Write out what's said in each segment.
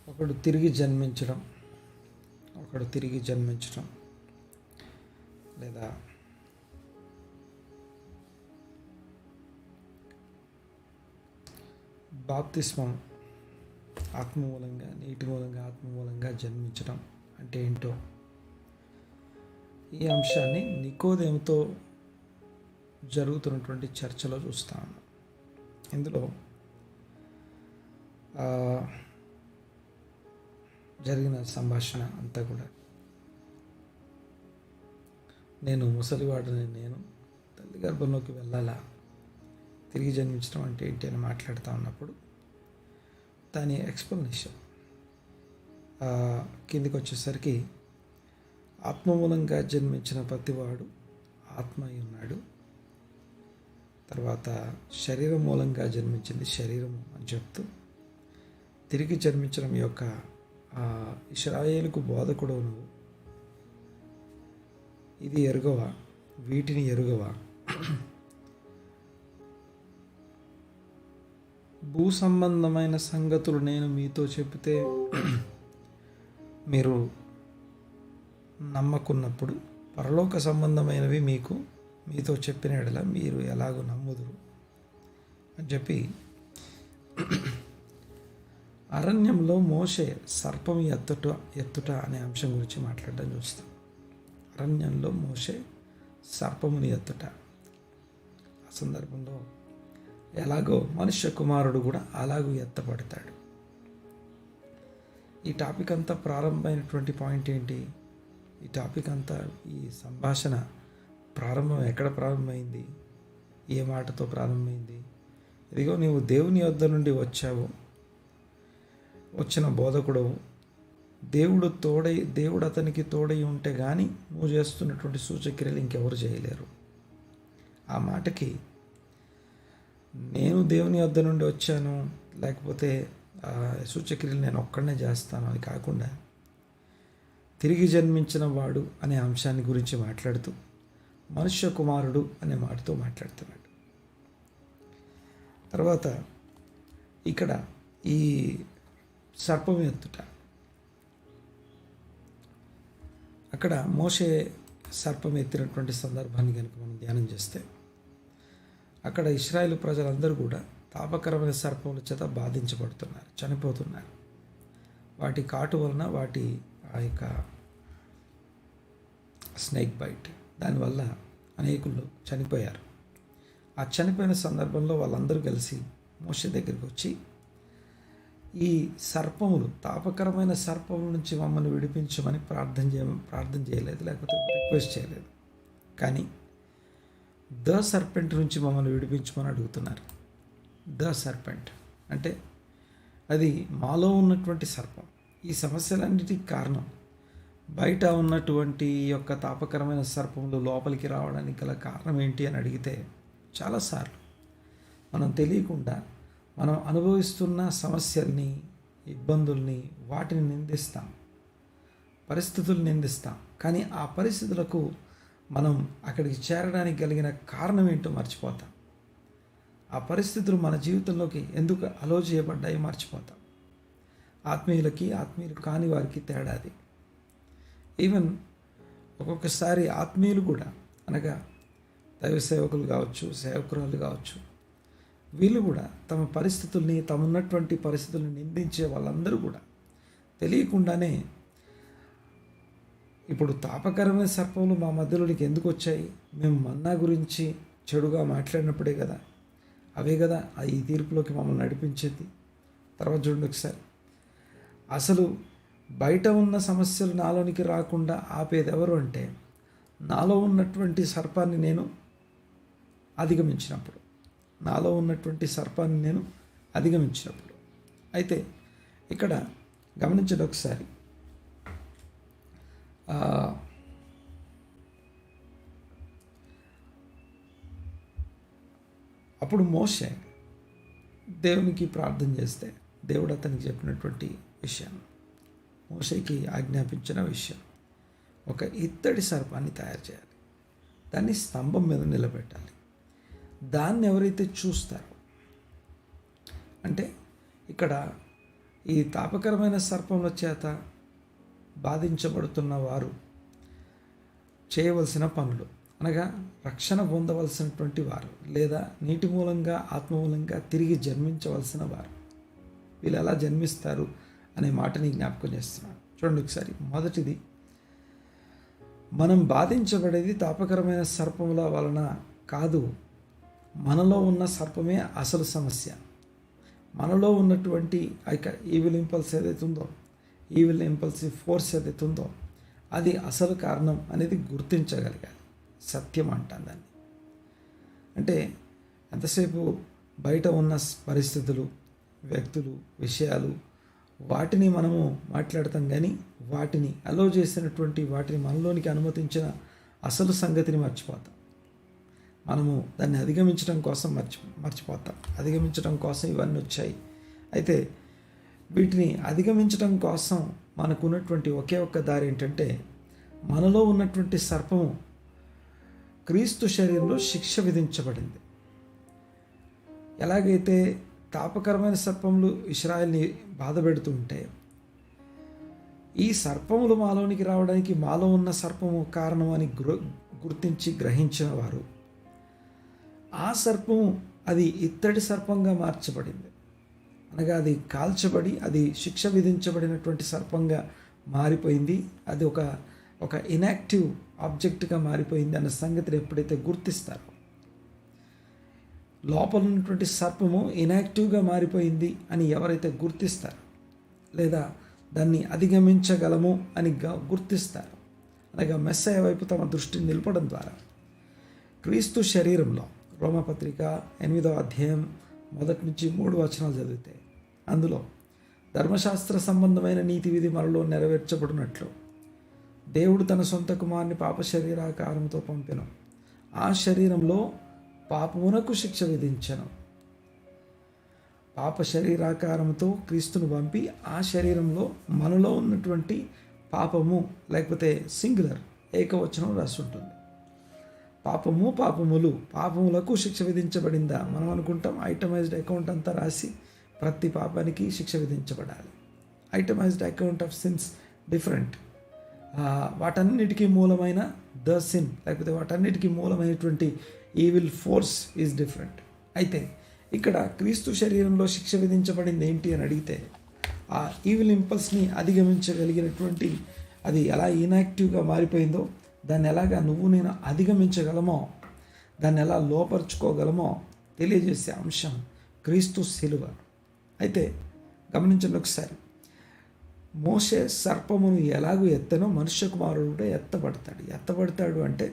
ఒకడు తిరిగి జన్మించడం, ఒకడు తిరిగి జన్మించడం లేదా బాప్తిస్మం ఆత్మ మూలంగా, నీటి మూలంగా, ఆత్మ మూలంగా జన్మించడం అంటే ఏంటో ఈ అంశాన్ని నికోదేముతో జరుగుతున్నటువంటి చర్చలో చూస్తాను. ఇందులో జరిగిన సంభాషణ అంతా కూడా నేను ముసలివాడిని, నేను తల్లి గర్భంలోకి వెళ్ళాలా, తిరిగి జన్మించడం అంటే ఏంటి అని మాట్లాడుతూ ఉన్నప్పుడు దాని ఎక్స్ప్లెనేషన్ కిందికి వచ్చేసరికి ఆత్మ మూలంగా జన్మించిన ప్రతివాడు ఆత్మ అయి ఉన్నాడు. తర్వాత శరీరం మూలంగా జన్మించింది శరీరము అని చెప్తూ తిరిగి జన్మించడం యొక్క ఇశ్రాయేలుకు బోధకుడు నువ్వు, ఇది ఎరుగవా, వీటిని ఎరుగవా, భూ సంబంధమైన సంగతులు నేను మీతో చెబితే మీరు నమ్మకున్నప్పుడు పరలోక సంబంధమైనవి మీతో చెప్పిన ఎడల మీరు ఎలాగో నమ్ముదురు అని చెప్పి అరణ్యంలో మోషే సర్పం ఎత్తుట అనే అంశం గురించి మాట్లాడడం చూస్తాం. అరణ్యంలో మోషే సర్పముని ఎత్తుట, ఆ సందర్భంలో ఎలాగో మనుష్య కుమారుడు కూడా అలాగూ ఎత్తపడతాడు. ఈ టాపిక్ అంతా ప్రారంభమైనటువంటి పాయింట్ ఏంటి? ఈ టాపిక్ అంతా, ఈ సంభాషణ ప్రారంభం ఎక్కడ ప్రారంభమైంది, ఏ మాటతో ప్రారంభమైంది? ఇదిగో నీవు దేవుని యొద్ద నుండి వచ్చిన బోధకుడవు, దేవుడు అతనికి తోడై ఉంటే కానీ నువ్వు చేస్తున్నటువంటి సూచక్రియలు ఇంకెవరు చేయలేరు. ఆ మాటకి నేను దేవుని యొద్ద నుండి వచ్చాను, లేకపోతే సూచక్రియలు నేను ఒక్కడనే చేస్తాను అని కాకుండా తిరిగి జన్మించిన వాడు అనే అంశాన్ని గురించి మాట్లాడుతూ మనుష్య కుమారుడు అనే మాటతో మాట్లాడుతున్నాడు. తర్వాత ఇక్కడ ఈ సర్పం ఎత్తుట, అక్కడ మోషే సర్పం ఎత్తినటువంటి సందర్భాన్ని కనుక మనం ధ్యానం చేస్తే అక్కడ ఇశ్రాయేలు ప్రజలందరూ కూడా తాపకరమైన సర్పముల చేత బాధించబడుతున్నారు, చనిపోతున్నారు. వాటి కాటు వలన, వాటి ఆ యొక్క స్నేక్ బైట్, దానివల్ల అనేకులు చనిపోయారు. ఆ చనిపోయిన సందర్భంలో వాళ్ళందరూ కలిసి మోషే దగ్గరికి వచ్చి ఈ సర్పములు, తాపకరమైన సర్పముల నుంచి మమ్మల్ని విడిపించమని ప్రార్థన చేయలేదు, లేకపోతే రిక్వెస్ట్ చేయలేదు. కానీ ద సర్పెంట్ నుంచి మమ్మల్ని విడిపించమని అడుగుతున్నారు. ద సర్పెంట్ అంటే అది మాలో ఉన్నటువంటి సర్పం. ఈ సమస్యలన్నిటికీ కారణం బయట ఉన్నటువంటి యొక్క తాపకరమైన సర్పములు లోపలికి రావడానికి గల కారణం ఏంటి అని అడిగితే చాలాసార్లు మనం తెలియకుండా మనం అనుభవిస్తున్న సమస్యల్ని, ఇబ్బందుల్ని, వాటిని నిందిస్తాం, పరిస్థితులు నిందిస్తాం. కానీ ఆ పరిస్థితులకు మనం అక్కడికి చేరడానికి కలిగిన కారణం ఏంటో మర్చిపోతాం. ఆ పరిస్థితులు మన జీవితంలోకి ఎందుకు అలో చేయబడ్డాయి మర్చిపోతాం. ఆత్మీయులు కాని వారికి తేడాది. ఈవెన్ ఒక్కొక్కసారి ఆత్మీయులు కూడా, అనగా దైవ సేవకులు కావచ్చు, సేవకురాలు కావచ్చు, వీళ్ళు కూడా తమ పరిస్థితుల్ని, తమన్నటువంటి పరిస్థితుల్ని నిందించే వాళ్ళందరూ కూడా తెలియకుండానే ఇప్పుడు తాపకరమైన సర్పములు మా మధ్యలోనికి ఎందుకు వచ్చాయి, మేము మన్నా గురించి చెడుగా మాట్లాడినప్పుడే కదా, అవే కదా ఈ తీర్పులోకి మమ్మల్ని నడిపించేది. తర్వాత చూడండి ఒకసారి, అసలు బయట ఉన్న సమస్యలు నాలోనికి రాకుండా ఆపేది ఎవరు అంటే నాలో ఉన్నటువంటి సర్పాన్ని నేను అధిగమించినప్పుడు, అయితే ఇక్కడ గమనించండి ఒకసారి, అప్పుడు మోషే దేవునికి ప్రార్థన చేస్తే దేవుడు అతనికి చెప్పినటువంటి విషయం, మోషేకి ఆజ్ఞాపించిన విషయం, ఒక ఇత్తడి సర్పాన్ని తయారు చేయాలి, దాన్ని స్తంభం మీద నిలబెట్టాలి. దాన్ని ఎవరైతే చూస్తారో, అంటే ఇక్కడ ఈ తాపకరమైన సర్పముల చేత బాధించబడుతున్న వారు చేయవలసిన పనులు అనగా రక్షణ పొందవలసినటువంటి వారు లేదా నీటి మూలంగా ఆత్మ మూలంగా తిరిగి జన్మించవలసిన వారు. వీళ్ళు ఎలా జన్మిస్తారు అనే మాటని జ్ఞాపకం చేస్తున్నాను. చూడండి ఒకసారి. మొదటిది, మనం బాధించబడేది తాపకరమైన సర్పముల వలన కాదు, మనలో ఉన్న సర్పమే అసలు సమస్య. మనలో ఉన్నటువంటి ఈవిల్ ఇంపల్స్ ఏదైతే ఉందో, ఈవిల్ ఇంపల్సివ్ ఫోర్స్ ఏదైతే ఉందో, అది అసలు కారణం అనేది గుర్తించగలగాలి. సత్యం అంటాను దాన్ని. అంటే ఎంతసేపు బయట ఉన్న పరిస్థితులు, వ్యక్తులు, విషయాలు వాటిని మనము మాట్లాడతాం, కానీ వాటిని అలో చేసినటువంటి వాటిని మనలోనికి అనుమతించిన అసలు సంగతిని మర్చిపోతాం. మనము దాన్ని అధిగమించడం కోసం మర్చిపోతాం. అధిగమించడం కోసం ఇవన్నీ వచ్చాయి. అయితే వీటిని అధిగమించడం కోసం మనకున్నటువంటి ఒకే ఒక్క దారి ఏంటంటే, మనలో ఉన్నటువంటి సర్పము క్రీస్తు శరీరంలో శిక్ష విధించబడింది. ఎలాగైతే తాపకరమైన సర్పములు ఇశ్రాయేల్ని బాధపెడుతూ ఉంటే, ఈ సర్పములు మాలోనికి రావడానికి మాలో ఉన్న సర్పము కారణం అని గుర్తించి గ్రహించిన వారు, ఆ సర్పము అది ఇత్తడి సర్పంగా మార్చబడింది. అనగా అది కాల్చబడి అది శిక్ష విధించబడినటువంటి సర్పంగా మారిపోయింది. అది ఒక ఇనాక్టివ్ ఆబ్జెక్ట్గా మారిపోయింది అన్న సంగతిని ఎప్పుడైతే గుర్తిస్తారో, లోపల ఉన్నటువంటి సర్పము ఇనాక్టివ్గా మారిపోయింది అని ఎవరైతే గుర్తిస్తారో, లేదా దాన్ని అధిగమించగలము అని గుర్తిస్తారు, అనగా మెస్సయ వైపు తమ దృష్టిని నిలపడం ద్వారా క్రీస్తు శరీరంలో రోమపత్రిక 8వ అధ్యాయం 1 నుంచి 3 వచనాలు చదివితే, అందులో ధర్మశాస్త్ర సంబంధమైన నీతి విధి మనలో నెరవేర్చబడినట్లు దేవుడు తన సొంత కుమారుని పాప శరీరాకారంతో పంపెను. ఆ శరీరంలో పాపమునకు శిక్ష విధించను. పాప శరీరాకారంతో క్రీస్తును పంపి ఆ శరీరంలో మనలో ఉన్నటువంటి పాపము, లేకపోతే సింగులర్ ఏకవచనం రాసి ఉంటుంది. పాపములకు శిక్ష విధించబడిందా? మనం అనుకుంటాం ఐటమైజ్డ్ అకౌంట్ అంతా రాసి ప్రతి పాపానికి శిక్ష విధించబడాలి. ఐటమైజ్డ్ అకౌంట్ ఆఫ్ సిన్స్ డిఫరెంట్. వాటన్నిటికీ మూలమైన ద సిన్, లేకపోతే వాటన్నిటికీ మూలమైనటువంటి ఈవిల్ ఫోర్స్ ఈజ్ డిఫరెంట్. అయితే ఇక్కడ క్రీస్తు శరీరంలో శిక్ష విధించబడింది ఏంటి అని అడిగితే, ఆ ఈవిల్ ఇంపల్స్ని అధిగమించగలిగినటువంటి అది ఎలా ఇన్యాక్టివ్గా మారిపోయిందో, దాన్ని ఎలాగా నువ్వు నేను అధిగమించగలమో, దాన్ని ఎలా లోపరుచుకోగలమో తెలియజేసే అంశం క్రీస్తు శిలువ. అయితే గమనించండి ఒకసారి. మోషే సర్పమును ఎలాగూ ఎత్తనో మనుష్య కుమారుడు కూడా ఎత్తబడతాడు అంటే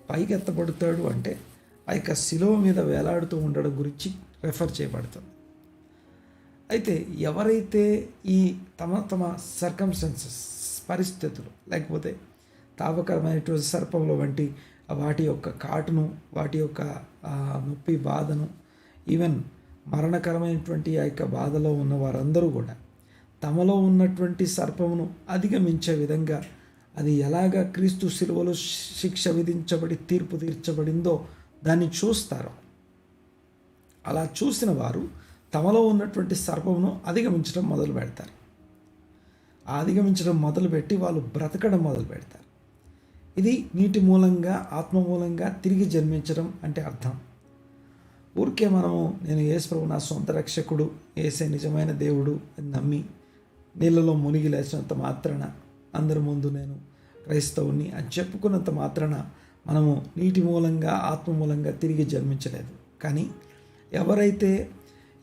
పైకి ఎత్తబడతాడు అంటే ఆ యొక్క శిలువ మీద వేలాడుతూ ఉండడం గురించి రెఫర్ చేయబడుతుంది. అయితే ఎవరైతే ఈ తమ సర్కమ్స్టెన్సెస్, పరిస్థితులు, లేకపోతే తాపకరమైనటువంటి సర్పముల వంటి వాటి యొక్క కాటును, వాటి యొక్క నొప్పి, బాధను, ఈవెన్ మరణకరమైనటువంటి ఆ యొక్క బాధలో ఉన్న వారందరూ కూడా తమలో ఉన్నటువంటి సర్పమును అధిగమించే విధంగా అది ఎలాగా క్రీస్తు శిలువలో శిక్ష విధించబడి తీర్పు తీర్చబడిందో దాన్ని చూస్తారు. అలా చూసిన వారు తమలో ఉన్నటువంటి సర్పమును అధిగమించడం మొదలు పెడతారు. ఆ అధిగమించడం మొదలుపెట్టి వాళ్ళు బ్రతకడం మొదలు పెడతారు. ఇది నీటి మూలంగా, ఆత్మ మూలంగా తిరిగి జన్మించడం అంటే అర్థం. ఊరికే నేను యేసు ప్రభు నా సొంత రక్షకుడు, యేసే నిజమైన దేవుడు అని నమ్మి నీళ్ళలో మునిగి లేచినంత మాత్రాన, అందరి ముందు నేను క్రైస్తవుని అని చెప్పుకున్నంత మాత్రాన మనము నీటి మూలంగా, ఆత్మ మూలంగా తిరిగి జన్మించలేదు. కానీ ఎవరైతే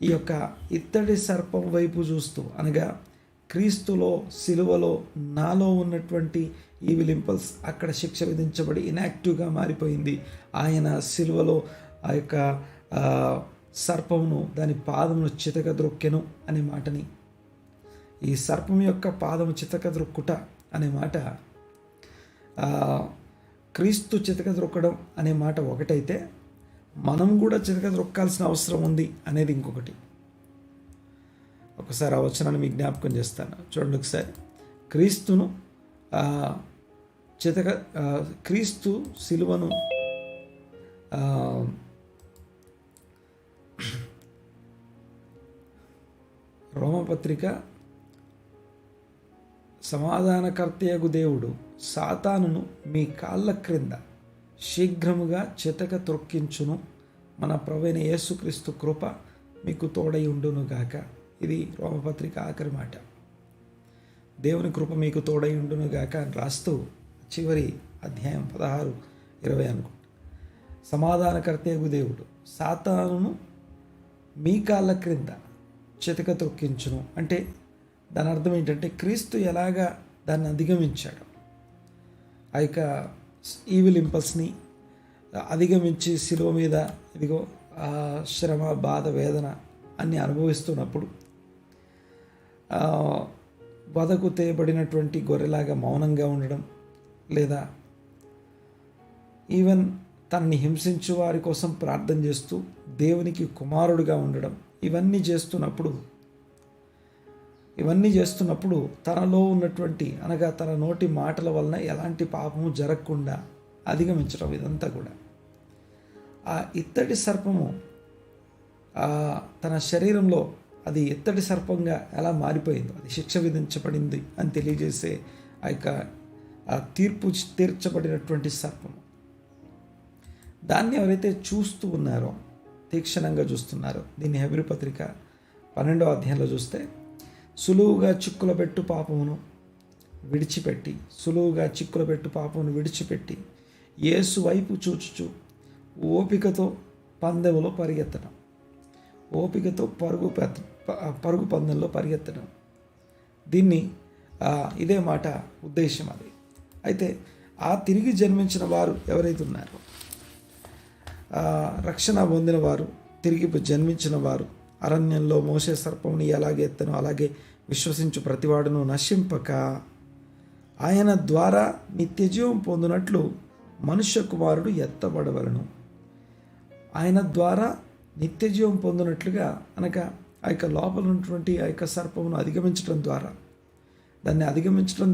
ఈ యొక్క ఇత్తడి సర్పం వైపు చూస్తూ, అనగా క్రీస్తులో సిలువలో నాలో ఉన్నటువంటి ఈవిల్ ఇంపల్స్ అక్కడ శిక్ష విధించబడి ఇన్యాక్టివ్గా మారిపోయింది, ఆయన సిలువలో ఆ యొక్క సర్పమును దాని పాదమును చితకద్రొక్కెను అనే మాటని, ఈ సర్పం యొక్క పాదము చితకద్రొక్కుట అనే మాట, క్రీస్తు చితకద్రొక్కడం అనే మాట ఒకటైతే, మనం కూడా చితకద్రొక్కాల్సిన అవసరం ఉంది అనేది ఇంకొకటి. ఒకసారి ఆ వచనాన్ని మీకు జ్ఞాపకం చేస్తాను. చూడండి ఒకసారి. క్రీస్తు సిలువను రోమపత్రిక సమాధానకర్తయగు దేవుడు సాతానును మీ కాళ్ళ క్రింద శీఘ్రముగా చితక త్రొక్కించును. మన ప్రభువైన యేసుక్రీస్తు కృప మీకు తోడై ఉండునుగాక. ఇది రోమపత్రిక ఆఖరి మాట. దేవుని కృప మీకు తోడై ఉండునుగాక అని రాస్తూ చివరి అధ్యాయం 16-20 అనుకుంటా. సమాధానకర్తయగు దేవుడు సాతానును మీ కాళ్ళ క్రింద చితక త్రొక్కించును అంటే దాని అర్థం ఏంటంటే క్రీస్తు ఎలాగా దాన్ని అధిగమించాడు, ఆ యొక్క ఈవిల్ ఇంపల్స్ని అధిగమించి శిలువ మీద ఇదిగో ఆ శ్రమ, బాధ, వేదన అన్నీ అనుభవిస్తున్నప్పుడు వధకు తేయబడినటువంటి గొర్రెలాగా మౌనంగా ఉండడం, లేదా ఈవెన్ తనని హింసించు వారి కోసం ప్రార్థన చేస్తూ దేవునికి కుమారుడుగా ఉండడం, ఇవన్నీ చేస్తున్నప్పుడు తనలో ఉన్నటువంటి అనగా తన నోటి మాటల వలన ఎలాంటి పాపము జరగకుండా అధిగమించడం, ఇదంతా కూడా ఆ ఇత్తడి సర్పము తన శరీరంలో అది ఇత్తడి సర్పంగా ఎలా మారిపోయిందో, అది శిక్ష విధించబడింది అని తెలియజేసే ఆ యొక్క తీర్పు తీర్చబడినటువంటి సర్పము, దాన్ని ఎవరైతే చూస్తూ ఉన్నారో, తీక్షణంగా చూస్తున్నారో, దీన్ని హెబ్రీ పత్రిక 12వ అధ్యాయంలో చూస్తే సులువుగా చిక్కులబెట్టు పాపమును విడిచిపెట్టి యేసు వైపు చూచుచు ఓపికతో పందెంలో పరిగెత్తడం, పరుగు పందెంలో పరిగెత్తడం, దీన్ని ఇదే మాట ఉద్దేశం అది. అయితే ఆ తిరిగి జన్మించిన వారు ఎవరైతే ఉన్నారో, రక్షణ పొందిన వారు, తిరిగి జన్మించిన వారు అరణ్యంలో మోసే సర్పముని ఎలాగే ఎత్తనో అలాగే విశ్వసించు ప్రతివాడును నశింపక ఆయన ద్వారా నిత్యజీవం పొందినట్లు మనుష్య కుమారుడు ఎత్తబడవలను. ఆయన ద్వారా నిత్యజీవం పొందినట్లుగా అనగా ఆ యొక్క లోపల ఉన్నటువంటి ఆ యొక్క సర్పమును అధిగమించడం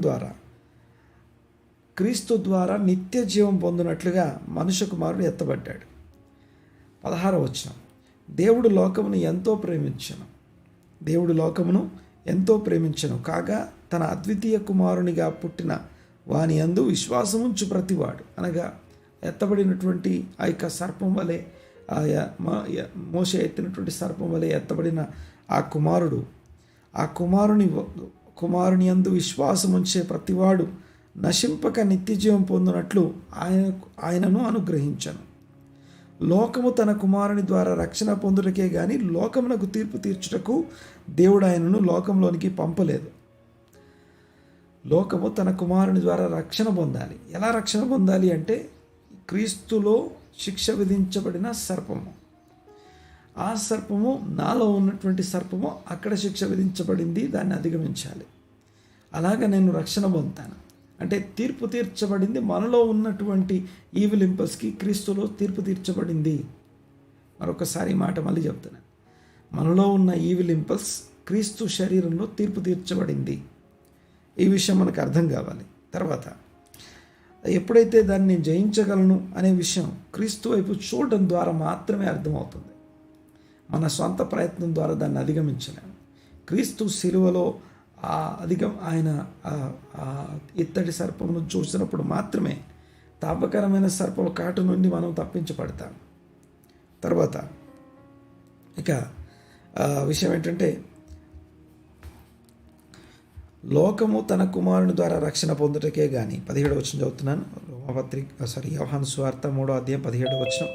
ద్వారా క్రీస్తు ద్వారా నిత్య జీవం పొందినట్లుగా మనుష్య కుమారుడు ఎత్తబడ్డాడు. 16వ వచనం, దేవుడు లోకమును ఎంతో ప్రేమించెను కాగా తన అద్వితీయ కుమారునిగా పుట్టిన వాని యందు విశ్వాసముంచు ప్రతివాడు, అనగా ఎత్తబడినటువంటి ఆ యొక్క సర్పం వలె, మోషే ఎత్తినటువంటి సర్పం వలె ఎత్తబడిన ఆ కుమారుని యందు విశ్వాసముంచే ప్రతివాడు నశింపక నిత్యజీవం పొందినట్లు ఆయనను అనుగ్రహించను. లోకము తన కుమారుని ద్వారా రక్షణ పొందుటకే గాని లోకమునకు తీర్పు తీర్చుటకు దేవుడు ఆయనను లోకంలోనికి పంపలేదు. లోకము తన కుమారుని ద్వారా రక్షణ పొందాలి. ఎలా రక్షణ పొందాలి అంటే క్రీస్తులో శిక్ష విధించబడిన సర్పము, ఆ సర్పము నాలో ఉన్నటువంటి సర్పము అక్కడ శిక్ష విధించబడింది, దాన్ని అధిగమించాలి. అలాగ నేను రక్షణ పొందుతాను అంటే తీర్పు తీర్చబడింది. మనలో ఉన్నటువంటి ఈవిల్ ఇంపల్స్కి క్రీస్తులో తీర్పు తీర్చబడింది. మరొకసారి మాట మళ్ళీ చెప్తున్నాను, మనలో ఉన్న ఈవిల్ ఇంపల్స్ క్రీస్తు శరీరంలో తీర్పు తీర్చబడింది. ఈ విషయం మనకు అర్థం కావాలి. తర్వాత ఎప్పుడైతే దాన్ని నేను జయించగలను అనే విషయం క్రీస్తు వైపు చూడడం ద్వారా మాత్రమే అర్థమవుతుంది. మన సొంత ప్రయత్నం ద్వారా దాన్ని అధిగమించలేము. క్రీస్తు శిలువలో ఆయన ఇత్తడి సర్పమును చూసినప్పుడు మాత్రమే తాపకరమైన సర్పం కాటు నుండి మనం తప్పించబడతాం. తర్వాత ఇక విషయం ఏంటంటే లోకము తన కుమారుని ద్వారా రక్షణ పొందుటకే కానీ 17వ వచనం చదువుతున్నాను. యోహాను సువార్త 3వ అధ్యాయం 17వ వచనం,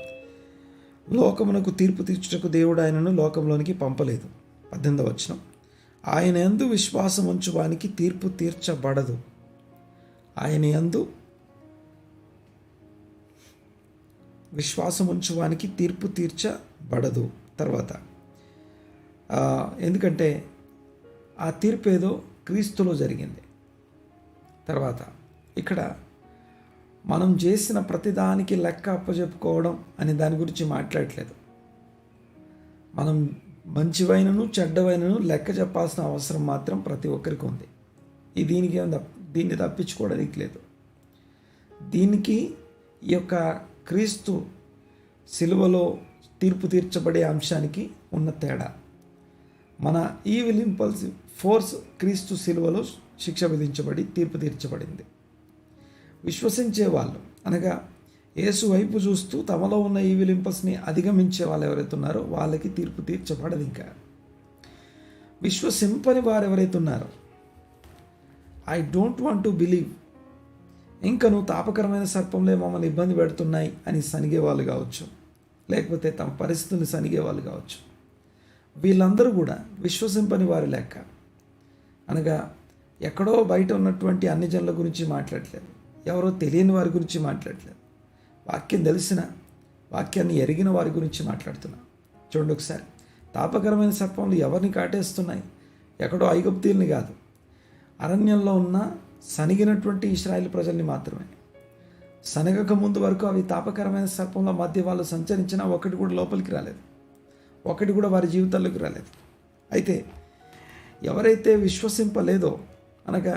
లోకమునకు తీర్పు తీర్చుటకు దేవుడు ఆయనను లోకంలోనికి పంపలేదు. 18వ వచనం, ఆయన యందు విశ్వాసం ఉంచువానికి తీర్పు తీర్చబడదు. ఆయన యందు విశ్వాసం ఉంచువానికి తీర్పు తీర్చబడదు. తర్వాత ఎందుకంటే ఆ తీర్పు ఏదో క్రీస్తులో జరిగింది. తర్వాత ఇక్కడ మనం చేసిన ప్రతిదానికి లెక్క అప్పచెప్పుకోవడం అనే దాని గురించి మాట్లాడట్లేదు. మనం మంచివైనను చెడ్డవైనను లెక్క చెప్పాల్సిన అవసరం మాత్రం ప్రతి ఒక్కరికి ఉంది. దీన్ని తప్పించుకోవడానికి లేదు. దీనికి ఈ యొక్క క్రీస్తు శిలువలో తీర్పు తీర్చబడే అంశానికి ఉన్న తేడా. మన ఈవిల్ ఇంపల్సివ్ ఫోర్స్ క్రీస్తు శిలువలో శిక్ష విధించబడి తీర్పు తీర్చబడింది. విశ్వసించే వాళ్ళు అనగా యేసు వైపు చూస్తూ తమలో ఉన్న ఈవిల్ ఇంపల్స్ని అధిగమించే వాళ్ళు ఎవరైతే ఉన్నారో వాళ్ళకి తీర్పు తీర్చబడదు. ఇంకా విశ్వసింపని వారు ఎవరైతే ఉన్నారో, I don't want to believe, ఇంకా నువ్వు తాపకరమైన సర్పంలే మమ్మల్ని ఇబ్బంది పెడుతున్నాయి అని సనిగే వాళ్ళు కావచ్చు, లేకపోతే తమ పరిస్థితుల్ని సనిగే వాళ్ళు కావచ్చు. వీళ్ళందరూ కూడా విశ్వసింపని వారి లెక్క. అనగా ఎక్కడో బయట ఉన్నటువంటి అన్ని జనుల గురించి మాట్లాడలేదు, ఎవరో తెలియని వారి గురించి మాట్లాడలేదు, వాక్యం తెలిసిన వాక్యాన్ని ఎరిగిన వారి గురించి మాట్లాడుతున్నా. చూడండి ఒకసారి, తాపకరమైన సర్పంలు ఎవరిని కాటేస్తున్నాయి? ఎక్కడో ఐగుప్తీయుల్ని కాదు, అరణ్యంలో ఉన్న సనిగినటువంటి ఇశ్రాయేలు ప్రజల్ని మాత్రమే. సనగక ముందు వరకు అవి తాపకరమైన సర్పంల మధ్య వాళ్ళు సంచరించినా ఒకటి కూడా లోపలికి రాలేదు, ఒకటి కూడా వారి జీవితాల్లోకి రాలేదు. అయితే ఎవరైతే విశ్వసింపలేదో, అనగా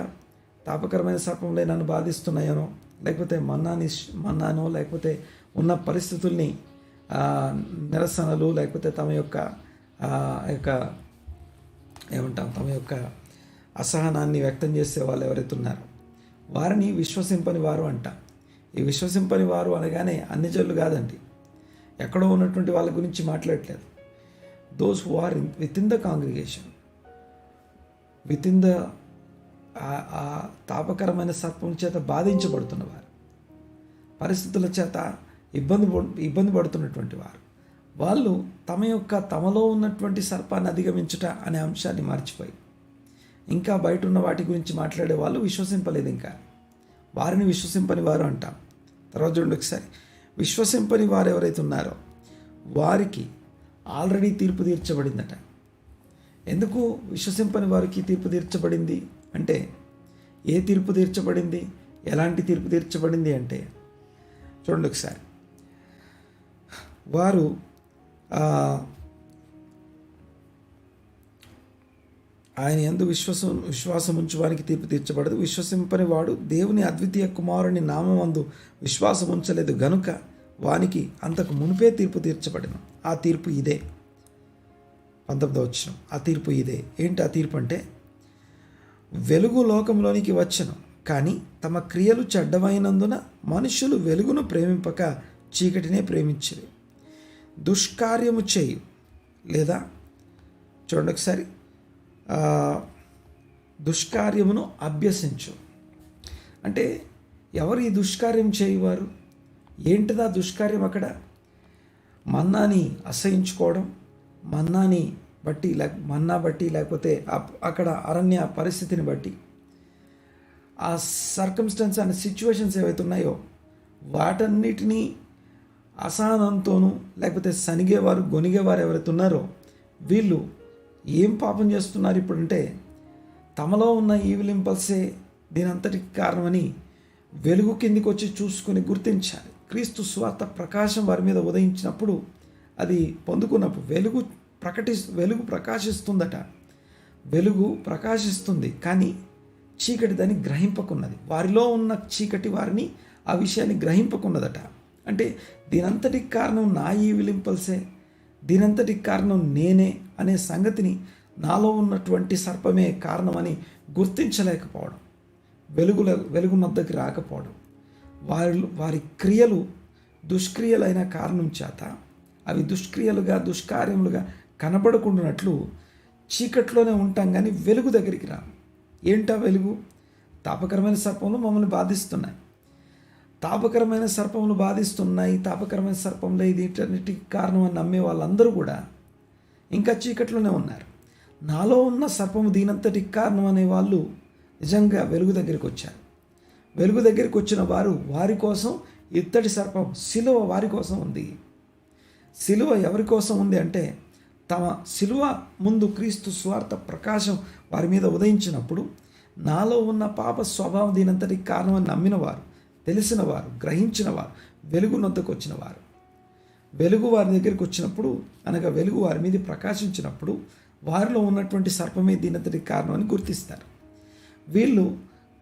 తాపకరమైన సర్పంలే నన్ను బాధిస్తున్నాయనో, లేకపోతే మన్నానో, లేకపోతే ఉన్న పరిస్థితుల్ని నిరసనలు, లేకపోతే తమ యొక్క తమ యొక్క అసహనాన్ని వ్యక్తం చేసే వాళ్ళు ఎవరైతే ఉన్నారో వారిని విశ్వసింపని వారు అంట. ఈ విశ్వసింపని వారు అనగానే అన్ని జనులు కాదండి, ఎక్కడో ఉన్నటువంటి వాళ్ళ గురించి మాట్లాడట్లేదు. Those who are within the congregation, within the ఆ తాపకరమైన సర్పం చేత బాధించబడుతున్నవారు, పరిస్థితుల చేత ఇబ్బంది పడుతున్నటువంటి వారు, వాళ్ళు తమలో ఉన్నటువంటి సర్పాన్ని అధిగమించుట అనే అంశాన్ని మర్చిపోయి ఇంకా బయట ఉన్న వాటి గురించి మాట్లాడే వాళ్ళు విశ్వసింపలేదు. ఇంకా వారిని విశ్వసింపని వారు అంటాం. తర్వాత చూడండి ఒకసారి, విశ్వసింపని వారు ఎవరైతే ఉన్నారో వారికి ఆల్రెడీ తీర్పు తీర్చబడిందట. ఎందుకు విశ్వసింపని వారికి తీర్పు తీర్చబడింది అంటే, ఏ తీర్పు తీర్చబడింది, ఎలాంటి తీర్పు తీర్చబడింది అంటే, చూడండి ఒకసారి, వారు ఆయన యందు విశ్వాసం ఉంచు వారికి తీర్పు తీర్చబడదు. విశ్వసింపని వాడు దేవుని అద్వితీయ కుమారుని నామమందు విశ్వాసం ఉంచలేదు గనుక వానికి అంతకు మునిపే తీర్పు తీర్చబడిన. ఆ తీర్పు ఇదే, 19వ వచనం. ఆ తీర్పు ఇదే. ఏంటి ఆ తీర్పు అంటే, వెలుగు లోకంలోనికి వచ్చెను, కానీ తమ క్రియలు చెడ్డమైనందున మనుషులు వెలుగును ప్రేమింపక చీకటినే ప్రేమించిరి. దుష్కార్యము చేయు, లేదా చూడండి ఒకసారి, దుష్కార్యమును అభ్యసించు. అంటే ఎవరు ఈ దుష్కార్యం చేయువారు? ఏంటిదా దుష్కార్యం? అక్కడ మన్నాని అసహించుకోవడం, మన్నా బట్టి లేకపోతే అక్కడ అరణ్య పరిస్థితిని బట్టి, ఆ సర్కమ్స్టెన్స్ అనే సిచ్యువేషన్స్ ఏవైతే ఉన్నాయో వాటన్నిటినీ అసహనంతోనూ, లేకపోతే సనిగేవారు గొనిగేవారు ఎవరైతే ఉన్నారో వీళ్ళు ఏం పాపం చేస్తున్నారు ఇప్పుడంటే, తమలో ఉన్న ఈవిల్ ఇంపల్సే దీనంతటికి కారణమని వెలుగు కిందికి వచ్చి చూసుకొని గుర్తించాలి. క్రీస్తు స్వార్థ ప్రకాశం వారి మీద ఉదయించినప్పుడు, అది పొందుకున్నప్పుడు వెలుగు ప్రకాశిస్తుందట. వెలుగు ప్రకాశిస్తుంది, కానీ చీకటి దాన్ని గ్రహింపకున్నది. వారిలో ఉన్న చీకటి వారిని ఆ విషయాన్ని గ్రహింపకున్నదట. అంటే దీనంతటికి కారణం నా ఈవిల్ ఇంపల్సే, దీనంతటికి కారణం నేనే అనే సంగతిని, నాలో ఉన్నటువంటి సర్పమే కారణమని గుర్తించలేకపోవడం, వెలుగునొద్దకి రాకపోవడం, వారి క్రియలు దుష్క్రియలైన కారణం చేత అవి దుష్కార్యములుగా కనబడకుండానట్లు చీకట్లోనే ఉంటాం, కానీ వెలుగు దగ్గరికి రా. ఏంటా వెలుగు? తాపకరమైన సర్పములు మమ్మల్ని బాధిస్తున్నాయి, తాపకరమైన సర్పంలో ఇది వీటన్నిటికి కారణం అని నమ్మే వాళ్ళందరూ కూడా ఇంకా చీకట్లోనే ఉన్నారు. నాలో ఉన్న సర్పము దీనంతటికి కారణం అనే వాళ్ళు నిజంగా వెలుగు దగ్గరికి వచ్చారు. వెలుగు దగ్గరికి వచ్చిన వారి కోసం ఇత్తడి సర్పం సిలువ వారి కోసం ఉంది. సిలువ ఎవరి కోసం ఉంది అంటే, తమ సిలువ ముందు క్రీస్తు స్వార్థ ప్రకాశం వారి మీద ఉదయించినప్పుడు నాలో ఉన్న పాప స్వభావం దీనంతటికి కారణం అని నమ్మినవారు, తెలిసినవారు, గ్రహించినవారు, వెలుగునొద్దకు వచ్చినవారు, వెలుగు వారి దగ్గరికి వచ్చినప్పుడు, అనగా వెలుగు వారి మీద ప్రకాశించినప్పుడు వారిలో ఉన్నటువంటి సర్పమే దీనంతటికి కారణం అని గుర్తిస్తారు. వీళ్ళు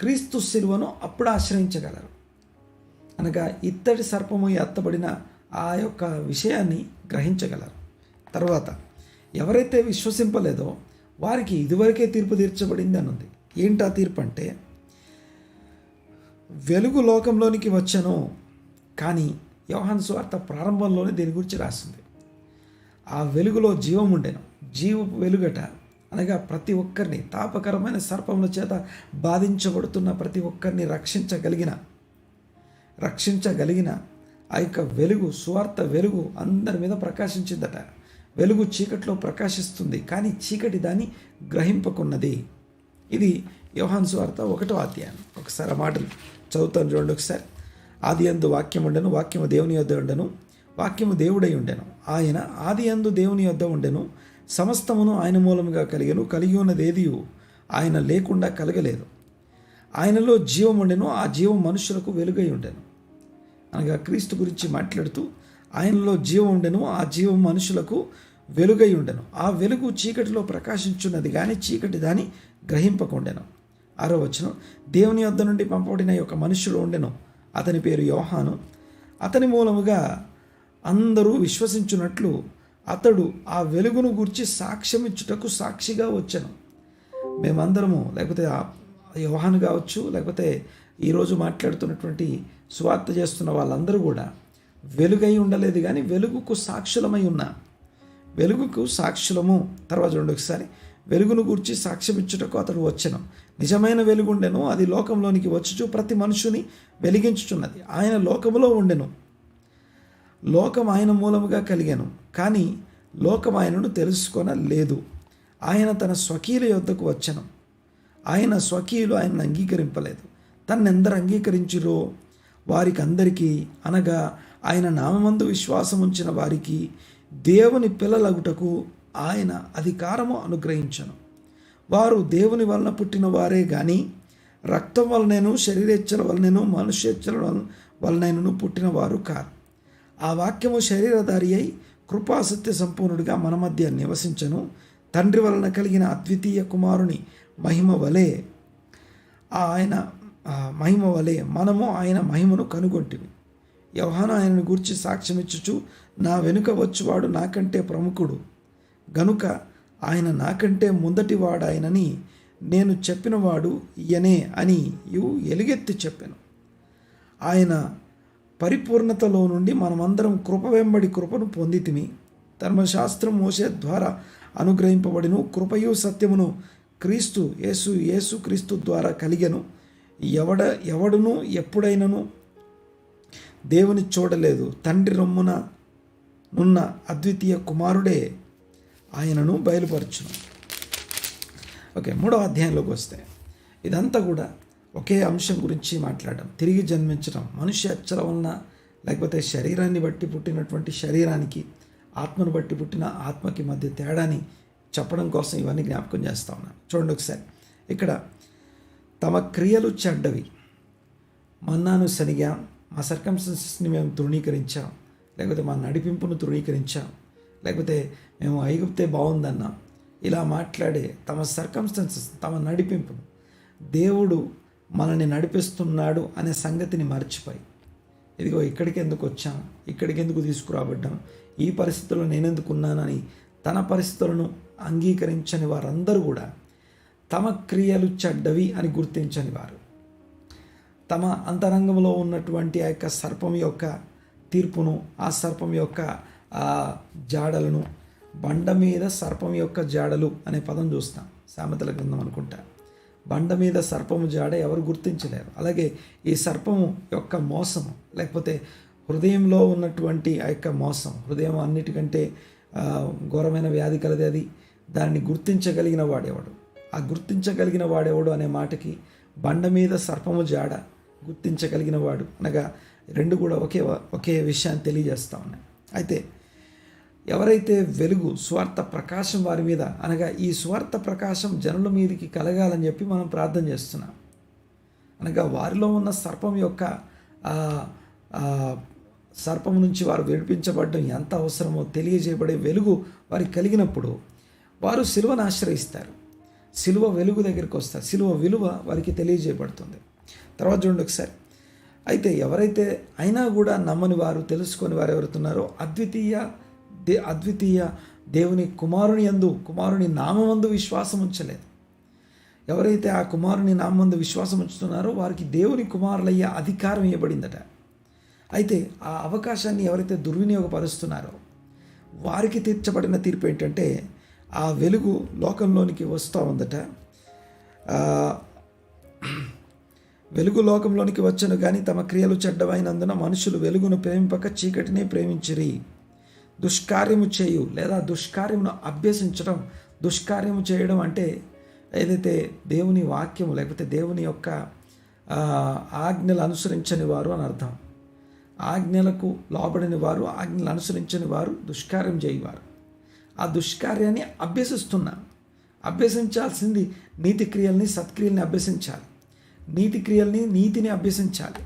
క్రీస్తు శిలువను అప్పుడు ఆశ్రయించగలరు. అనగా ఇత్తడి సర్పము ఎత్తబడిన ఆ యొక్క విషయాన్ని గ్రహించగలరు. తర్వాత ఎవరైతే విశ్వసింపలేదో వారికి ఇదివరకే తీర్పు తీర్చబడింది అని ఉంది. ఏంటి ఆ తీర్పు అంటే, వెలుగు లోకంలోనికి వచ్చెను, కానీ యోహాను సువార్త ప్రారంభంలోనే దీని గురించి రాసింది. ఆ వెలుగులో జీవం ఉండెను, జీవపు వెలుగట. అనగా ప్రతి ఒక్కరిని, తాపకరమైన సర్పముల చేత బాధించబడుతున్న ప్రతి ఒక్కరిని రక్షించగలిగిన ఆ యొక్క వెలుగు, సువార్త వెలుగు అందరి మీద ప్రకాశించిందట. వెలుగు చీకట్లో ప్రకాశిస్తుంది, కానీ చీకటి దాన్ని గ్రహింపకున్నది. ఇది యోహాను సువార్త 1వ అధ్యాయం. ఒకసారి ఆ మాటలు చదువుతాను చూడండి ఒకసారి. ఆదియందు వాక్యం ఉండెను, వాక్యము దేవుని యొద్ద ఉండెను, వాక్యము దేవుడై ఉండెను. ఆయన ఆదియందు దేవుని యొద్ద ఉండెను. సమస్తమును ఆయన మూలముగా కలిగెను, కలిగి ఉన్నదేదియు ఆయన లేకుండా కలగలేదు. ఆయనలో జీవం ఉండెను, ఆ జీవం మనుషులకు వెలుగై ఉండెను. అనగా క్రీస్తు గురించి మాట్లాడుతూ, ఆయనలో జీవం ఉండెను, ఆ జీవం మనుషులకు వెలుగై ఉండెను. ఆ వెలుగు చీకటిలో ప్రకాశించున్నది, కానీ చీకటి దాన్ని గ్రహింపకుండెను. 6వ వచనం, దేవుని యొద్ద నుండి పంపబడిన ఒక మనుష్యుడు ఉండెను, అతని పేరు యోహాను. అతని మూలముగా అందరూ విశ్వసించున్నట్లు అతడు ఆ వెలుగును గూర్చి సాక్ష్యమిచ్చుటకు సాక్షిగా వచ్చెను. మేమందరము, లేకపోతే యోహాను కావచ్చు, లేకపోతే ఈరోజు మాట్లాడుతున్నటువంటి సువార్త చేస్తున్న వాళ్ళందరూ కూడా వెలుగై ఉండలేదు, కానీ వెలుగుకు సాక్షులమై ఉన్నా. వెలుగుకు సాక్షులము. తర్వాత చూడండి ఒకసారి, వెలుగును గూర్చి సాక్ష్యమిచ్చుటకు అతడు వచ్చెను. నిజమైన వెలుగుండెను, అది లోకంలోనికి వచ్చుచు ప్రతి మనుషుని వెలిగించుచున్నది. ఆయన లోకములో ఉండెను, లోకం ఆయన మూలముగా కలిగాను, కానీ లోకం ఆయనను తెలుసుకొనలేదు. ఆయన తన స్వకీయుల యొద్దకు వచ్చెను, ఆయన స్వకీయులు ఆయనను అంగీకరింపలేదు. తన్నెందరు అంగీకరించిరో వారికి అందరికీ, అనగా ఆయన నామమందు విశ్వాసం ఉంచిన వారికి దేవుని పిల్లలగుటకు ఆయన అధికారము అనుగ్రహించను. వారు దేవుని వలన పుట్టిన వారే గాని రక్తం వలనను, శరీరేచ్ఛల వలనను, మనుష్యేచ్ఛల వలనను పుట్టిన వారు కారు. ఆ వాక్యము శరీరధారి అయి కృపాసత్య సంపూర్ణుడిగా మన మధ్య నివసించను. తండ్రి వలన కలిగిన అద్వితీయ కుమారుని మహిమ వలె మనము ఆయన మహిమను కనుగొంటిమి. యోహాను ఆయనను గూర్చి సాక్ష్యమిచ్చుచు, నా వెనుక వచ్చువాడు నాకంటే ప్రముఖుడు గనుక ఆయన నాకంటే ముందటివాడాయనని నేను చెప్పినవాడు ఈయనే అని ఎలుగెత్తి చెప్పాను. ఆయన పరిపూర్ణతలో నుండి మనమందరం కృప వెంబడి కృపను పొందితిమి. ధర్మశాస్త్రం మోసే ద్వారా అనుగ్రహింపబడిను, కృపయు సత్యమును యేసు క్రీస్తు ద్వారా కలిగెను. ఎవడును ఎప్పుడైనను దేవుని చూడలేదు, తండ్రి రొమ్మున నున్న అద్వితీయ కుమారుడే ఆయనను బయలుపరచును. ఓకే, 3వ అధ్యాయంలోకి వస్తే ఇదంతా కూడా ఒకే అంశం గురించి మాట్లాడడం. తిరిగి జన్మించడం, మనుష్య అచ్చల వలన, లేకపోతే శరీరాన్ని బట్టి పుట్టినటువంటి శరీరానికి, ఆత్మను బట్టి పుట్టిన ఆత్మకి మధ్య తేడాని చెప్పడం కోసం ఇవన్నీ జ్ఞాపకం చేస్తా ఉన్నాను. చూడండి ఒకసారి. ఇక్కడ తమ క్రియలు చెడ్డవి, మన్నాను సనిగా, మా సర్కంస్టెన్సెస్ని మేము తృణీకరించాం, లేకపోతే మా నడిపింపును తృణీకరించాం, లేకపోతే మేము ఐగుప్తే బాగుందన్నాం, ఇలా మాట్లాడే తమ సర్కంస్టెన్సెస్, తమ నడిపింపును, దేవుడు మనల్ని నడిపిస్తున్నాడు అనే సంగతిని మర్చిపోయి, ఇదిగో ఇక్కడికి ఎందుకు వచ్చాం, ఇక్కడికి ఎందుకు తీసుకురాబడ్డాం, ఈ పరిస్థితుల్లో నేనెందుకు ఉన్నానని తన పరిస్థితులను అంగీకరించని వారందరూ కూడా తమ క్రియలు చెడ్డవి అని గుర్తించని వారు, తమ అంతరంగంలో ఉన్నటువంటి ఆ యొక్క సర్పం యొక్క తీర్పును, ఆ సర్పం యొక్క జాడలను, బండ మీద సర్పం యొక్క జాడలు అనే పదం చూస్తాం సామెతల గ్రంథం అనుకుంటా. బండ మీద సర్పము జాడ ఎవరు గుర్తించలేరు. అలాగే ఈ సర్పము యొక్క మోసము, లేకపోతే హృదయంలో ఉన్నటువంటి ఆ యొక్క మోసం, హృదయం అన్నిటికంటే ఘోరమైన వ్యాధి కలది అది. దాన్ని గుర్తించగలిగిన వాడెవడు, ఆ గుర్తించగలిగిన వాడెవడు అనే మాటకి బండ మీద సర్పము జాడ, గుర్తించగలిగిన వాడు అనగా రెండు కూడా ఒకే విషయాన్ని తెలియజేస్తూ ఉన్నాయి. అయితే ఎవరైతే వెలుగు స్వార్థ ప్రకాశం వారి మీద, అనగా ఈ స్వార్థ ప్రకాశం జనుల మీదకి కలగాలని చెప్పి మనం ప్రార్థన చేస్తున్నాం. అనగా వారిలో ఉన్న సర్పం యొక్క సర్పం నుంచి వారు విడిపించబడడం ఎంత అవసరమో తెలియజేయబడే వెలుగు వారికి కలిగినప్పుడు వారు సిలువను ఆశ్రయిస్తారు, సిలువ వెలుగు దగ్గరికి వస్తారు, సిలువ విలువ వారికి తెలియజేయబడుతుంది. తర్వాత చూడండి ఒకసారి. అయితే ఎవరైతే అయినా కూడా నమ్మని వారు, తెలుసుకొని వారు ఎవరుతున్నారో అద్వితీయ దేవుని కుమారుని నామమందు విశ్వాసం ఉంచలేదు. ఎవరైతే ఆ కుమారుని నామందు విశ్వాసం ఉంచుతున్నారో వారికి దేవుని కుమారులయ్యే అధికారం ఇవ్వబడిందట. అయితే ఆ అవకాశాన్ని ఎవరైతే దుర్వినియోగపరుస్తున్నారో వారికి తీర్చబడిన తీర్పు ఏంటంటే, ఆ వెలుగు లోకంలోనికి వస్తూ ఉందట. వెలుగు లోకంలోనికి వచ్చను కానీ తమ క్రియలు చెడ్డవైనందున మనుషులు వెలుగును ప్రేమింపక చీకటిని ప్రేమించిరి. దుష్కార్యము చేయు లేదా దుష్కార్యమును అభ్యసించడం. దుష్కార్యము చేయడం అంటే ఏదైతే దేవుని వాక్యము లేకపోతే దేవుని యొక్క ఆజ్ఞలు అనుసరించని వారు అని అర్థం. ఆజ్ఞలకు లోబడిన వారు, ఆజ్ఞలు అనుసరించని వారు దుష్కార్యం చేయవారు. ఆ దుష్కార్యాన్ని అభ్యసించాల్సింది నీతి క్రియల్ని, సత్క్రియల్ని అభ్యసించాలి. నీతి క్రియల్ని, నీతిని అభ్యసించాలి.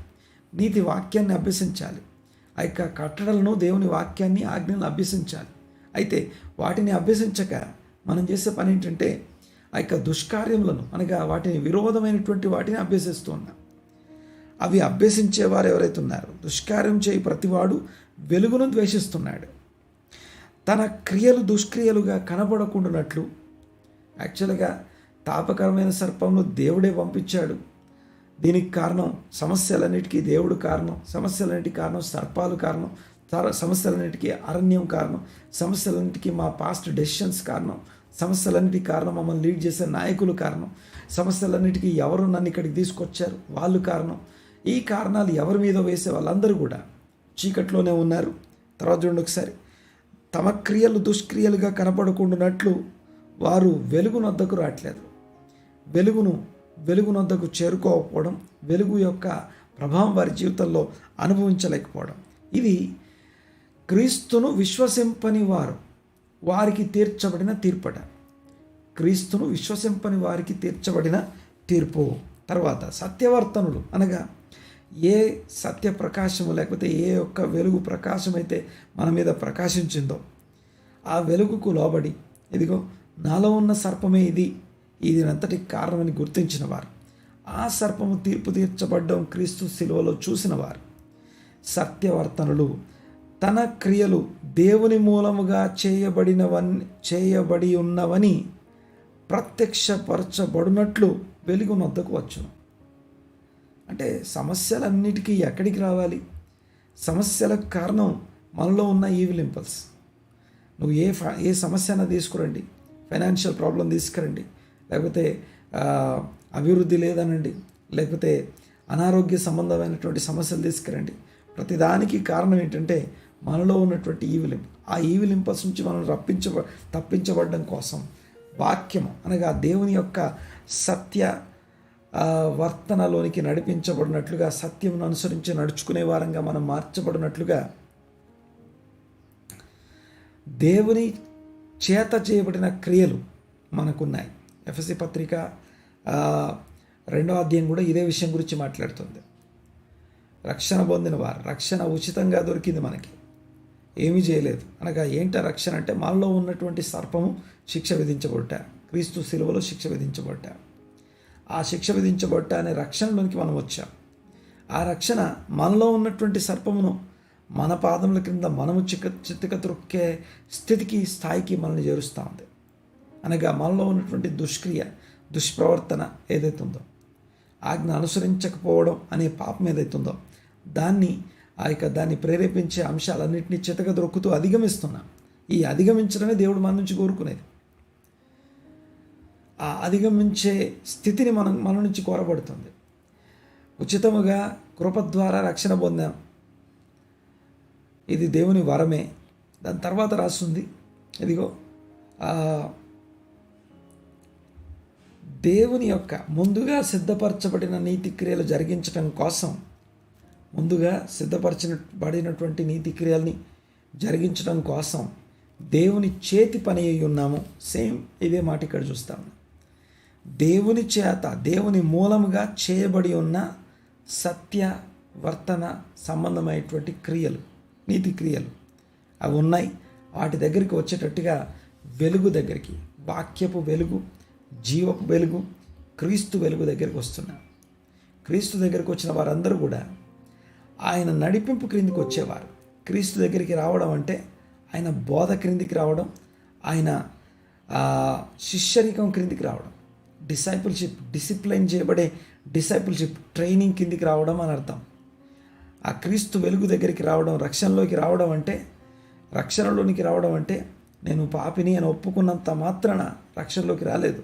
నీతి వాక్యాన్ని అభ్యసించాలి. ఆ యొక్క కట్టడలను, దేవుని వాక్యాన్ని, ఆజ్ఞలను అభ్యసించాలి. అయితే వాటిని అభ్యసించక మనం చేసే పని ఏంటంటే ఆ యొక్క దుష్కార్యములను అనగా వాటిని విరోధమైనటువంటి వాటిని అభ్యసిస్తూ ఉన్నాం. అవి అభ్యసించేవారు ఎవరైతే ఉన్నారో, దుష్కార్యం చేయి ప్రతివాడు వెలుగును ద్వేషిస్తున్నాడు. తన క్రియలు దుష్క్రియలుగా కనబడకుండానట్లు. యాక్చువల్గా తాపకరమైన సర్పంను దేవుడే పంపించాడు. దీనికి కారణం సమస్యలన్నిటికీ దేవుడు కారణం. సమస్యలన్నిటికీ కారణం సర్పాలు కారణం. సమస్యలన్నిటికీ అరణ్యం కారణం. సమస్యలన్నిటికీ మా పాస్ట్ డెసిషన్స్ కారణం. సమస్యలన్నిటికీ కారణం మమ్మల్ని లీడ్ చేసే నాయకులు కారణం. సమస్యలన్నిటికీ ఎవరు నన్ను ఇక్కడికి తీసుకొచ్చారు వాళ్ళు కారణం. ఈ కారణాలు ఎవరి మీద వేసే వాళ్ళందరూ కూడా చీకట్లోనే ఉన్నారు. తర్వాత చూడండి ఒకసారి, తమ క్రియలు దుష్క్రియలుగా కనపడకుండానట్లు వారు వెలుగునొద్దకు రావట్లేదు. వెలుగునొద్దకు చేరుకోకపోవడం, వెలుగు యొక్క ప్రభావం వారి జీవితంలో అనుభవించలేకపోవడం, ఇది క్రీస్తును విశ్వసింపని వారికి తీర్చబడిన తీర్పట. క్రీస్తును విశ్వసింపని వారికి తీర్చబడిన తీర్పు. తర్వాత సత్యవర్తనులు అనగా ఏ సత్య ప్రకాశము లేకపోతే ఏ యొక్క వెలుగు ప్రకాశం అయితే మన మీద ప్రకాశించిందో ఆ వెలుగుకు లోబడి, ఇదిగో నాలో ఉన్న సర్పమే ఇది అంతటికి కారణమని గుర్తించిన వారు, ఆ సర్పము తీర్పు తీర్చబడ్డం క్రీస్తు శిలువలో చూసిన వారు సత్యవర్తనులు. తన క్రియలు దేవుని మూలముగా చేయబడి ఉన్నవని ప్రత్యక్షపరచబడినట్లు వెలుగునొద్దకు వచ్చును. అంటే సమస్యలన్నిటికీ ఎక్కడికి రావాలి? సమస్యలకు కారణం మనలో ఉన్న ఈవిల్ ఇంపల్స్. నువ్వు ఏ సమస్యన తీసుకురండి, ఫైనాన్షియల్ ప్రాబ్లం తీసుకురండి, లేకపోతే అభివృద్ధి లేదనండి, లేకపోతే అనారోగ్య సంబంధమైనటువంటి సమస్యలు తీసుకురండి. ప్రతిదానికి కారణం ఏంటంటే మనలో ఉన్నటువంటి ఆ ఈవిల్ ఇంపల్స్ నుంచి మనం తప్పించబడడం కోసం వాక్యము అనగా దేవుని యొక్క సత్య వర్తనలోనికి నడిపించబడినట్లుగా, సత్యమును అనుసరించి నడుచుకునే వారంగా మనం మార్చబడినట్లుగా దేవుని చేత చేయబడిన క్రియలు మనకున్నాయి. ఎఫెసీ పత్రిక 2వ అధ్యాయం కూడా ఇదే విషయం గురించి మాట్లాడుతుంది. రక్షణ పొందిన వారు, రక్షణ ఉచితంగా దొరికింది మనకి, ఏమీ చేయలేదు. అనగా ఏంట రక్షణ అంటే మనలో ఉన్నటువంటి సర్పము శిక్ష విధించబడ్డ, క్రీస్తు శిలువలో శిక్ష విధించబడ్డ, ఆ శిక్ష విధించబడ్డ అనే రక్షణలోనికి మనం వచ్చాం. ఆ రక్షణ మనలో ఉన్నటువంటి సర్పమును మన పాదముల క్రింద మనము చిత్తక త్రొక్కే స్థాయికి మనల్ని చేరుస్తూ ఉంది. అనగా మనలో ఉన్నటువంటి దుష్ప్రవర్తన ఏదైతే ఉందో, ఆజ్ఞ అనుసరించకపోవడం అనే పాపం ఏదైతే ఉందో దాన్ని ప్రేరేపించే అంశాలన్నింటినీ చితక దొరుకుతూ అధిగమిస్తున్నాం. ఈ అధిగమించడమే దేవుడు మన నుంచి కోరుకునేది. ఆ అధిగమించే స్థితిని మన నుంచి కోరబడుతుంది. ఉచితముగా కృప ద్వారా రక్షణ పొందాం, ఇది దేవుని వరమే. దాని తర్వాత రాస్తుంది, ఇదిగో దేవుని యొక్క ముందుగా సిద్ధపరచబడిన నీతి క్రియలు జరిగించడం కోసం, ముందుగా సిద్ధపరచబడినటువంటి నీతి క్రియల్ని జరిగించడం కోసం దేవుని చేతి పని అయి ఉన్నాము. సేమ్ ఇదే మాట ఇక్కడ చూస్తాము. దేవుని చేత, దేవుని మూలముగా చేయబడి ఉన్న సత్యవర్తన సంబంధమైనటువంటి క్రియలు, నీతి క్రియలు అవి ఉన్నాయి. వాటి దగ్గరికి వచ్చేటట్టుగా వెలుగు దగ్గరికి, వాక్యపు వెలుగు, జీవపు వెలుగు, క్రీస్తు వెలుగు దగ్గరికి వస్తున్నారు. క్రీస్తు దగ్గరికి వచ్చిన వారందరూ కూడా ఆయన నడిపింపు క్రిందికి వచ్చేవారు. క్రీస్తు దగ్గరికి రావడం అంటే ఆయన బోధ క్రిందికి రావడం, ఆయన శిష్యరికం క్రిందికి రావడం, డిసైపుల్షిప్, డిసిప్లైన్ చేయబడే డిసైపుల్షిప్ ట్రైనింగ్ కిందికి రావడం అని అర్థం. ఆ క్రీస్తు వెలుగు దగ్గరికి రావడం, రక్షణలోకి రావడం అంటే, రక్షణలోనికి రావడం అంటే నేను పాపిని అని ఒప్పుకున్నంత మాత్రాన రక్షణలోకి రాలేదు.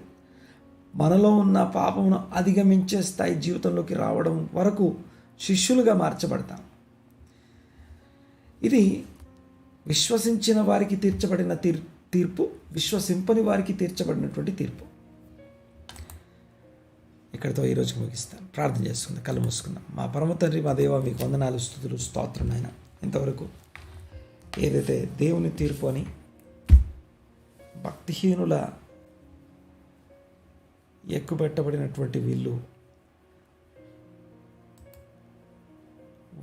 మనలో ఉన్న పాపమును అధిగమించే స్థాయి జీవితంలోకి రావడం వరకు శిష్యులుగా మార్చబడతాం. ఇది విశ్వసించిన వారికి తీర్చబడిన తీర్పు, విశ్వసింపని వారికి తీర్చబడినటువంటి తీర్పు. ఇక్కడితో ఈరోజుకి ముగిస్తాను. ప్రార్థన చేసుకుందాం, కళ్ళు మూసుకుందాం. మా పరమ తండ్రి, మా దేవ, మీకు వందనాలు, స్తుతులు, స్తోత్రం నాయన. ఇంతవరకు ఏదైతే దేవుని తీర్పు అని భక్తిహీనుల ఎక్కుపెట్టబడినటువంటి వీళ్ళు,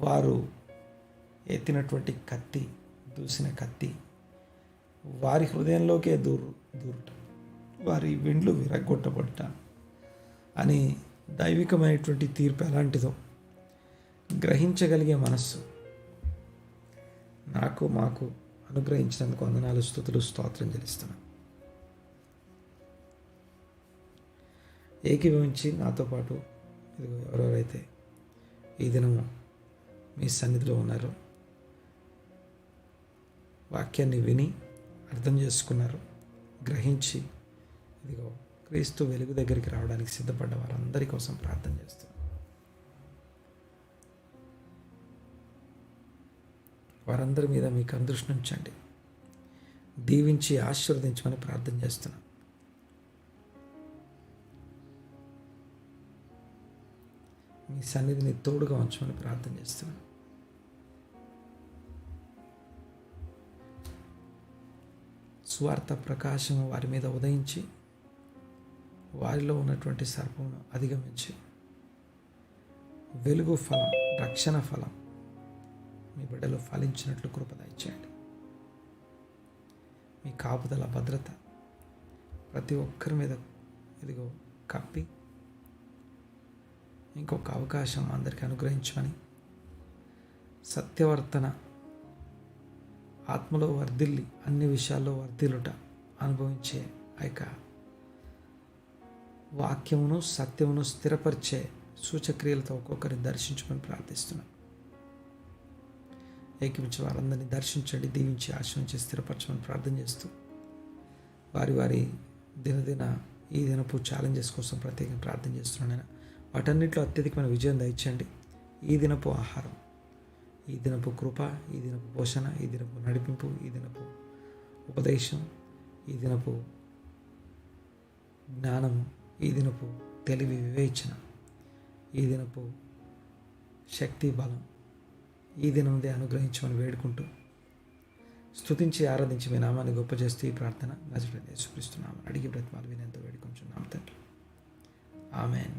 వారు ఎత్తినటువంటి కత్తి, దూసిన కత్తి వారి హృదయంలోకే దూరుట, వారి విండ్లు విరగొట్టబడ్డ అని దైవికమైనటువంటి తీర్పు ఎలాంటిదో గ్రహించగలిగే మనస్సు నాకు మాకు అనుగ్రహించినందుకు వందనాలు, స్తుతులు, స్తోత్రం చెల్లిస్తున్నాను. ఏకీభవించి నాతో పాటు ఇదిగో ఎవరెవరైతే ఈ దినము మీ సన్నిధిలో ఉన్నారో, వాక్యాన్ని విని అర్థం చేసుకున్నారు, గ్రహించి ఇదిగో క్రీస్తు వెలుగు దగ్గరికి రావడానికి సిద్ధపడ్డ వారందరి కోసం ప్రార్థన చేస్తున్నాను. వారందరి మీద మీకు అందృష్టి ఉంచండి, దీవించి ఆశీర్వదించమని ప్రార్థన చేస్తున్నాను. మీ సన్నిధిని తోడుగా ఉంచమని ప్రార్థన చేస్తున్నాను. స్వార్థ ప్రకాశము వారి మీద ఉదయించి, వారిలో ఉన్నటువంటి సర్పమును అధిగమించి, వెలుగు ఫలం, రక్షణ ఫలం మీ బిడ్డలో ఫలించినట్లు కృప దయచేయండి. మీ కాపుదల, భద్రత ప్రతి ఒక్కరి మీద ఇదిగో కప్పి ఇంకొక అవకాశం అందరికీ అనుగ్రహించమని, సత్యవర్తన ఆత్మలో వర్ధిల్లి అన్ని విషయాల్లో వర్ధిల్లుట అనుభవించే ఆ యొక్క వాక్యమును, సత్యమును స్థిరపరిచే సూచక్రియలతో ఒక్కొక్కరిని దర్శించమని ప్రార్థిస్తున్నాను. ఏకీపించి వారందరినీ దర్శించండి, దీవించి ఆశ్రయించి స్థిరపరచమని ప్రార్థన చేస్తూ, వారి వారి దినదిన ఈ దినపు ఛాలెంజెస్ కోసం ప్రత్యేకంగా ప్రార్థన చేస్తున్నాను. వాటన్నిటిలో అత్యధికమైన విజయం దయచేయండి. ఈ దినపు ఆహారం, ఈ దినపు కృప, ఈ దినపు పోషణ, ఈ దినపు నడిపింపు, ఈ దినపు ఉపదేశం, ఈ దినపు జ్ఞానము, ఈ దినపు తెలివి, వివేచన, ఈ దినపు శక్తి, బలం ఈ దినందే అనుగ్రహించమని వేడుకుంటూ, స్తుతించి ఆరాధించి మీ నామాన్ని గొప్ప చేస్తూ ఈ ప్రార్థన నజరేయుడైన యేసుక్రీస్తు నామమున అడిగి బ్రతిమాలి వినేంత వేడుకొంచున్నాము తండ్రి. ఆమేన్.